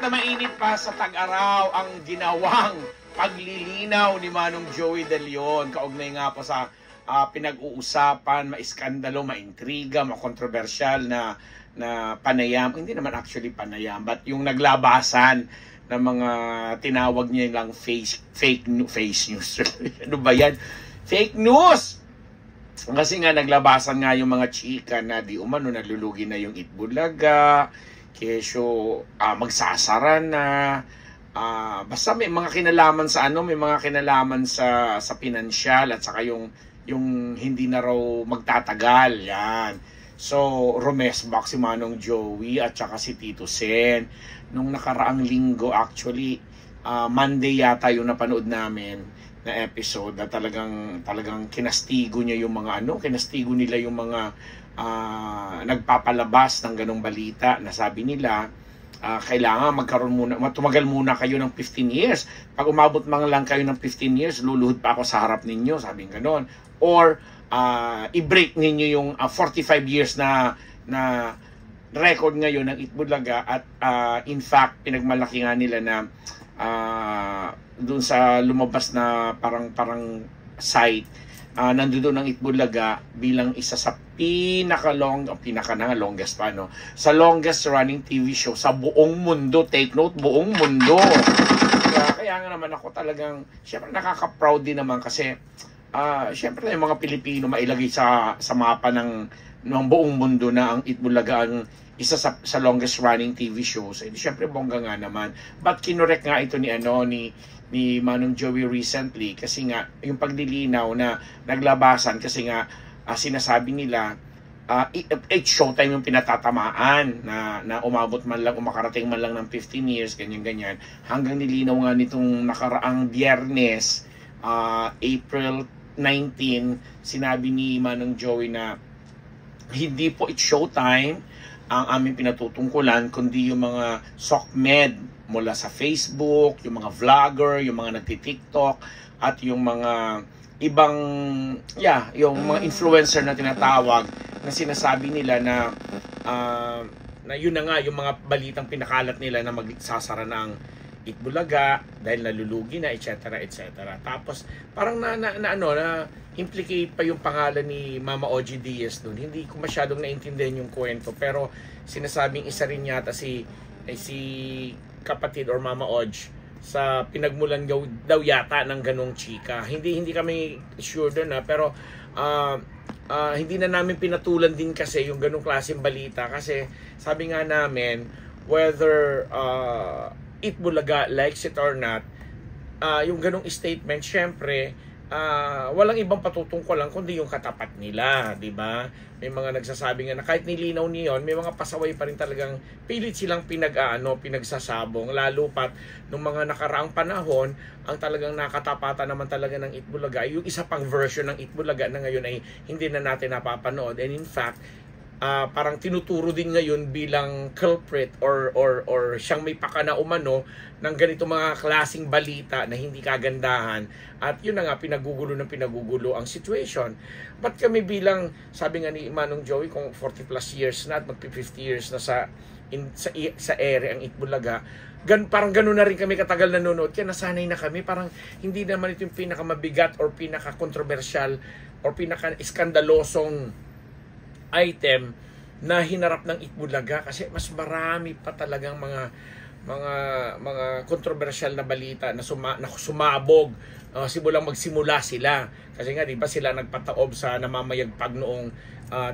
Mainit pa sa tag-araw ang ginawang paglilinaw ni Manong Joey De Leon. Kaugnay nga po sa pinag-uusapan, maiskandalo, maintriga, makontrobersyal na panayam. Hindi naman actually panayam, but yung naglabasan ng mga tinawag niya lang fake news. Ano ba yan? Fake news! Kasi nga naglabasan nga yung mga chika na di umano nalulugi na yung Itbulaga, kesyo magsasara na, basta may mga kinalaman sa may mga kinalaman sa pinansyal at saka yung hindi na raw magtatagal yan. So rumesbak si Manong Joey at saka si Tito Sen nung nakaraang linggo, actually Monday yata yung napanood namin na episode na talagang kinastigo niya yung mga kinastigo nila yung mga nagpapalabas ng ganong balita na sabi nila kailangan tumagal muna kayo ng 15 years. Pag umabot man lang kayo ng 15 years, luluhod pa ako sa harap ninyo, sabi ganon. Or i-break ninyo yung 45 years na record ngayon ng Itbulaga at in fact pinagmalaki nga nila na doon sa lumabas na parang site nandoon ang Itbulaga bilang isa sa longest pa, sa longest running TV show sa buong mundo. Take note, buong mundo. Kaya nga naman ako talagang, syempre nakaka-proud din naman kasi syempre yung mga Pilipino mailagay sa mapa ng buong mundo na ang Itbulaga ang isa sa longest running TV shows. Syempre bongga nga naman. But kinorek nga ito ni Manong Joey recently kasi nga yung paglilinaw na naglabasan kasi nga sinasabi nila Showtime yung pinatatamaan na umabot man lang, umakarating man lang ng 15 years, ganyan hanggang nilinaw nga nitong nakaraang Biyernes, April 19, sinabi ni Manong Joey na hindi po Showtime ang aming pinatutungkulan kundi yung mga SOCMED mula sa Facebook, yung mga vlogger, yung mga nagti-TikTok, at yung mga ibang, yung mga influencer na tinatawag na sinasabi nila na yun na nga, yung mga balitang pinakalat nila na magsasara na ang Itbulaga dahil nalulugi na, etc. Tapos, parang na implicate pa yung pangalan ni Mama Ogie Diaz doon. Hindi ko masyadong naintindihan yung kwento, pero sinasabing isa rin yata si kapatid or Mama Ogie sa pinagmulan daw yata ng ganong chika. Hindi kami sure doon pero hindi na namin pinatulan din kasi yung ganong klaseng balita kasi sabi nga namin whether Itbulaga likes it or not, yung ganong statement syempre walang ibang patutungkulan kundi yung katapat nila, di ba? May mga nagsasabi nga na kahit nilinaw niyon, may mga pasaway pa rin talagang pilit silang pinagsasabong, lalo pat nung mga nakaraang panahon, ang talagang nakatapatan naman talaga ng Itbulaga ay yung isa pang version ng Itbulaga na ngayon ay hindi na natin napapanood. And in fact, parang tinuturo din ngayon bilang culprit or siyang may pakana umano ng ganito mga klasing balita na hindi kagandahan, at yun na nga pinagugulo ang situation. But kami bilang, sabi nga ni Manong Joey, kung 40 plus years na at magpi-50 years na sa ere ang Itbulaga, parang gano'n na rin kami katagal nanonood, kaya nasanay na kami, parang hindi naman ito yung pinakamabigat or pinaka-controversial or pinaka-iskandalosong item na hinarap ng Itbulaga kasi mas marami pa talagang mga kontrobersyal na balita na sumabog simulang magsimula sila kasi nga di ba sila nagpataob sa namamayagpag noong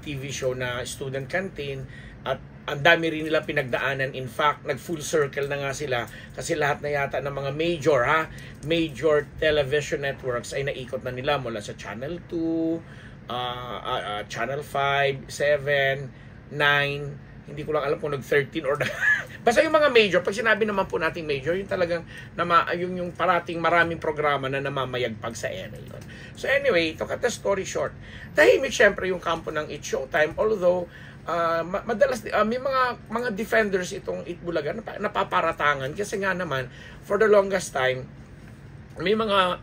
TV show na Student Canteen, at ang dami rin nila pinagdaanan. In fact, nag full circle na nga sila kasi lahat na yata ng mga major television networks ay naikot na nila mula sa Channel 2, Channel 5, 7, 9, hindi ko lang alam kung nag-13 or basta yung mga major. Pag sinabi naman po nating major, yung talagang yung parating maraming programa na namamayagpag sa ere yun. So anyway, to cut the story short, tahimik syempre yung kampo ng It's Showtime, although madalas may mga defenders itong Itbulaga na napaparatangan kasi nga naman for the longest time may mga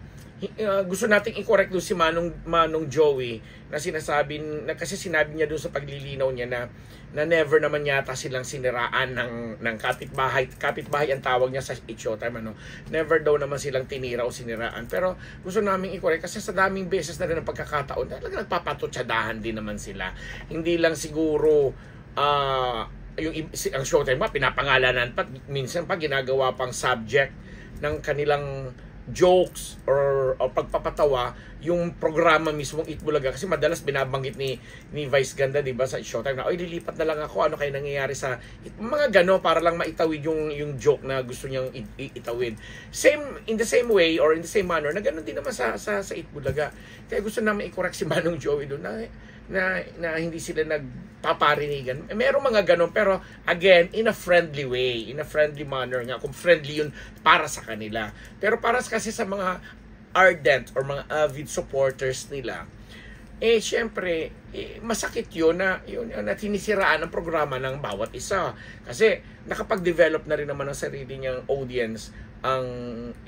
gusto nating i-correct doon si Manong Joey na sinasabi, kasi sinabi niya doon sa paglilinaw niya na never naman yata silang siniraan ng kapitbahay. Kapitbahay ang tawag niya sa It's Showtime, ano. Never daw naman silang tinira o siniraan. Pero gusto namin i-correct kasi sa daming beses na rin ang pagkakataon, talaga nagpapatutsadahan din naman sila. Hindi lang siguro ang Showtime pinapangalanan pa, minsan pa ginagawa pang subject ng kanilang jokes or pagpapatawa yung programa mismong Itbulaga, kasi madalas binabanggit ni Vice Ganda, di ba, sa Showtime na, oy, lilipat na lang ako, ano kayo nangyayari sa mga gano, para lang maitawid yung joke na gusto niyang itawid. In the same way or in the same manner na ganoon din naman sa Itbulaga. Kaya gusto namin i-correct si Manong Joey doon na hindi sila nagpaparinigan. Merong mga ganon, pero again, in a friendly way, in a friendly manner nga, kung friendly yun para sa kanila. Pero para kasi sa mga ardent or mga avid supporters nila, syempre, masakit yun na sinisiraan ang programa ng bawat isa. Kasi nakapag-develop na rin naman ng sarili niyang audience ang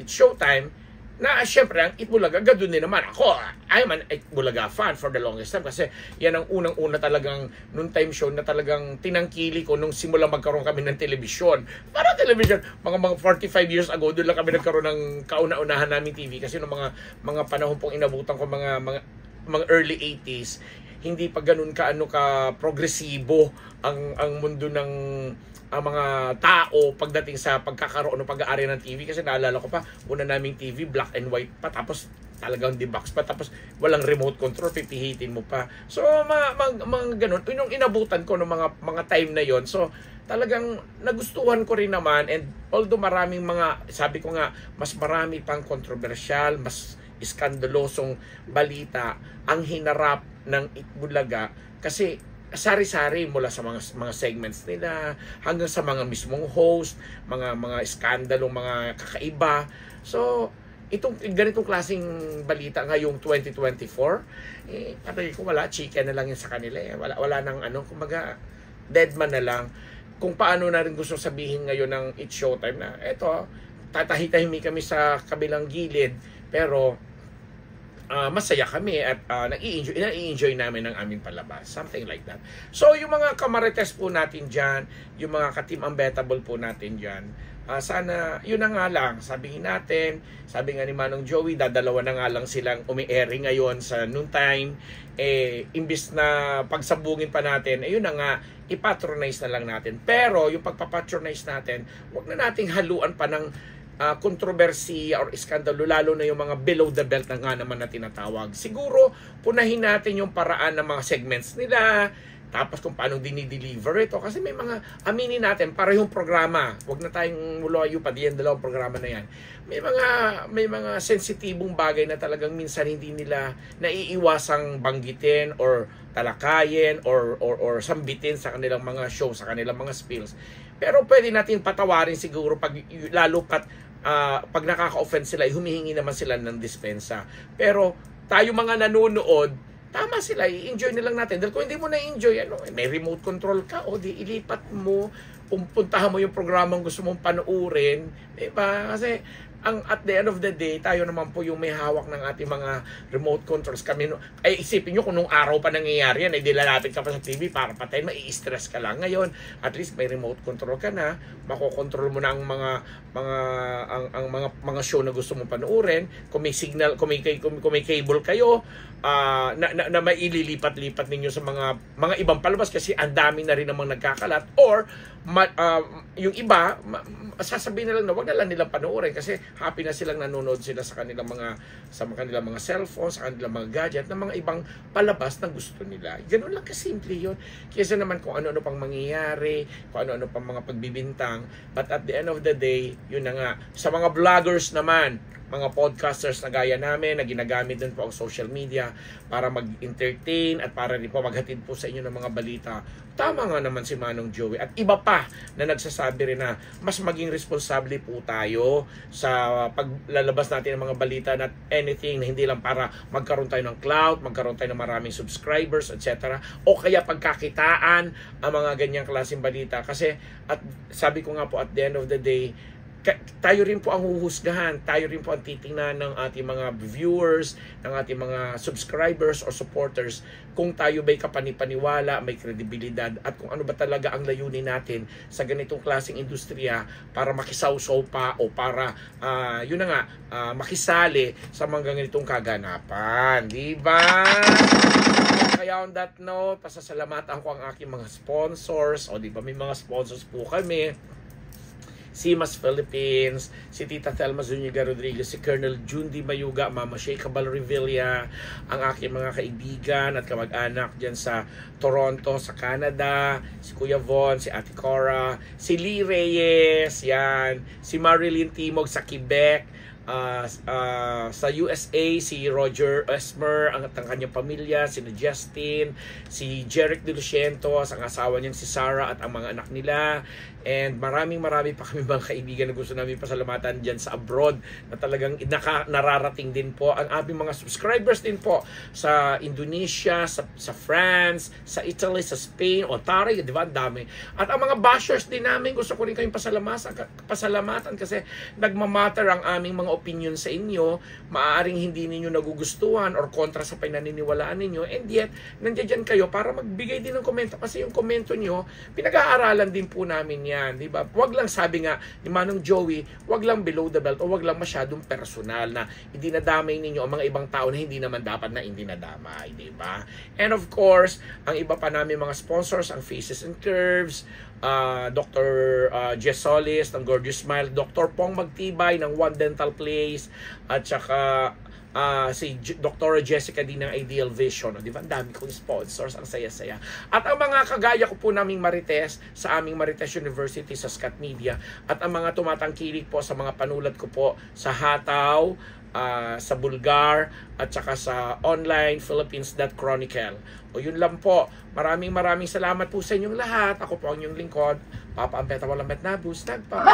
It's Showtime, na syempre ang Itbulaga, ganoon din naman ako. I'm an Itbulaga fan for the longest time, kasi yan ang unang-una talagang noon time show na talagang tinangkili ko nung simula magkaroon kami ng telebisyon. Para telebisyon, mga 45 years ago, doon lang kami nagkaroon ng kauna-unahan namin TV, kasi nung mga panahon pong inabutan ko, mga early 80s, hindi pa ganoon ka progresibo ang mundo ng ang mga tao pagdating sa pagkakaroon ng pag-aari ng TV. Kasi naalala ko pa, una naming TV, black and white pa, tapos talagang D-box pa, tapos walang remote control, pipihitin mo pa. So, mga ganun. Yung inabutan ko ng mga time na yon. So, talagang nagustuhan ko rin naman, and although maraming sabi ko nga, mas marami pang kontrobersyal, mas iskandalosong balita ang hinarap ng Itbulaga, kasi sari-sari mula sa mga segments nila hanggang sa mga mismong host, mga iskandalong mga kakaiba. So, itong ganitong klaseng balita ngayong 2024, patay ko, wala, chicken na lang yun sa kanila. Wala nang kumbaga, deadman na lang. Kung paano na rin gusto sabihin ngayon ng It's Showtime na, eto, tatahitahimi kami sa kabilang gilid, pero masaya kami at nai-enjoy namin ang aming palabas. Something like that. So, yung mga kamarites po natin dyan, yung mga ka-Team Unbettable po natin dyan, sana, yun na nga lang, sabihin natin, sabi nga ni Manong Joey, dadalawa na nga lang silang umi-airing ngayon sa noontime, imbis na pagsabungin pa natin, yun na nga, ipatronize na lang natin. Pero, yung pagpapatronize natin, wag na nating haluan pa ng kontrobersiya or iskandalo, lalo na yung mga below the belt na nga naman na tinatawag. Siguro, punahin natin yung paraan ng mga segments nila, tapos kung paano dinideliver ito. Kasi may mga, aminin natin, para yung programa, wag na tayong mulayo pa diyan, dalawang programa na yan. May mga sensitibong bagay na talagang minsan hindi nila naiiwasang banggitin or talakayin or sambitin sa kanilang mga show, sa kanilang mga spills. Pero pwede natin patawarin siguro lalo pag nakaka-offend sila, humihingi naman sila ng dispensa. Pero tayo mga nanonood, tama sila, i-enjoy na lang natin. Dahil kung hindi mo na-enjoy, may remote control ka, o di ilipat mo, puntahan mo yung programang gusto mong panoorin, diba? Kasi at the end of the day, tayo naman po yung may hawak ng ating mga remote controls. Kami, isipin nyo kung nung araw pa nangyayari yan, dilalapit ka pa sa TV para patayin, mai-stress ka lang. Ngayon, at least may remote control ka na, makokontrol mo na ang mga show na gusto mong panoorin. Kung may signal, kung may cable kayo, na maililipat-lipat ninyo sa mga ibang palabas, kasi ang dami na rin namang nagkakalat, or yung iba, sasabihin na lang na wag na lang nilang panoorin kasi happy na silang nanonood sila sa kanilang mga cellphone, sa kanilang mga gadget, ng mga ibang palabas na gusto nila. Ganoon lang kasimple yun. Kaysa naman kung ano-ano pang mangyayari, kung ano-ano pang mga pagbibintang. But at the end of the day, yun na nga. Sa mga vloggers naman, mga podcasters na gaya namin, na ginagamit din po ang social media para mag-entertain at para rin po maghatid po sa inyo ng mga balita. Tama nga naman si Manong Joey at iba pa na nagsasabi rin na mas maging responsable po tayo sa paglalabas natin ng mga balita na anything na hindi lang para magkaroon tayo ng clout, magkaroon tayo ng maraming subscribers, etc. O kaya pagkakitaan ang mga ganyang klaseng balita. Kasi at sabi ko nga po, at the end of the day, tayo rin po ang huhusgahan, tayo rin po ang titingnan ng ating mga viewers, ng ating mga subscribers or supporters kung tayo ba'y kapanipaniwala, may kredibilidad, at kung ano ba talaga ang layunin natin sa ganitong klaseng industriya para makisawsaw pa o para yun na nga, makisali sa mga ganitong kaganapan, di ba? Kaya on that note, pasasalamatan ko ang aking mga sponsors. O di ba, may mga sponsors po kami. Si Mas Philippines, si Tita Thelma Zuniga Rodriguez, si Colonel Jundi Mayuga, Mama Shea Cabal Revilla, ang aking mga kaibigan at kamag-anak dyan sa Toronto, sa Canada, si Kuya Von, si Ate Cora, si Lee Reyes, yan, si Marilyn Timog sa Quebec, sa USA, si Roger Esmer, ang kanyang pamilya, si Justin, si Jeric De Lucientos, ang asawa niyang si Sarah at ang mga anak nila. And marami pa kami mga kaibigan na gusto namin pasalamatan dyan sa abroad na talagang nararating din po. Ang aming mga subscribers din po sa Indonesia, sa France, sa Italy, sa Spain, o taray, di ba? Ang dami. At ang mga bashers din namin, gusto ko rin kayong pasalamatan kasi nagmamatter ang aming mga opinion sa inyo. Maaaring hindi ninyo nagugustuhan or kontra sa pinaniniwalaan ninyo, and yet nandiyan kayo para magbigay din ng komento kasi yung komento nyo pinag-aaralan din po namin yan, di ba? Wag lang, sabi nga ni Manong Joey, wag lang below the belt o wag lang masyadong personal na hindi nadamay ninyo ang mga ibang tao na hindi naman dapat na hindi nadamay, di ba? And of course, ang iba pa namin mga sponsors, ang Faces and Curves, Dr. Jess Solis ng Gorgeous Smile, Dr. Pong Magtibay ng One Dental Place, at saka si Dr. Jessica din ng Ideal Vision. Di ba? Ang dami kong sponsors. Ang saya-saya. At ang mga kagaya ko po naming Marites sa aming Marites University sa Scat Media, at ang mga tumatangkilik po sa mga panulat ko po sa Hataw, sa Bulgar, at saka sa online Philippines.Chronicle. O yun lang po. Maraming salamat po sa inyong lahat. Ako po ang inyong lingkod, Papa Ambeta Walambet Nabus. Nagpa.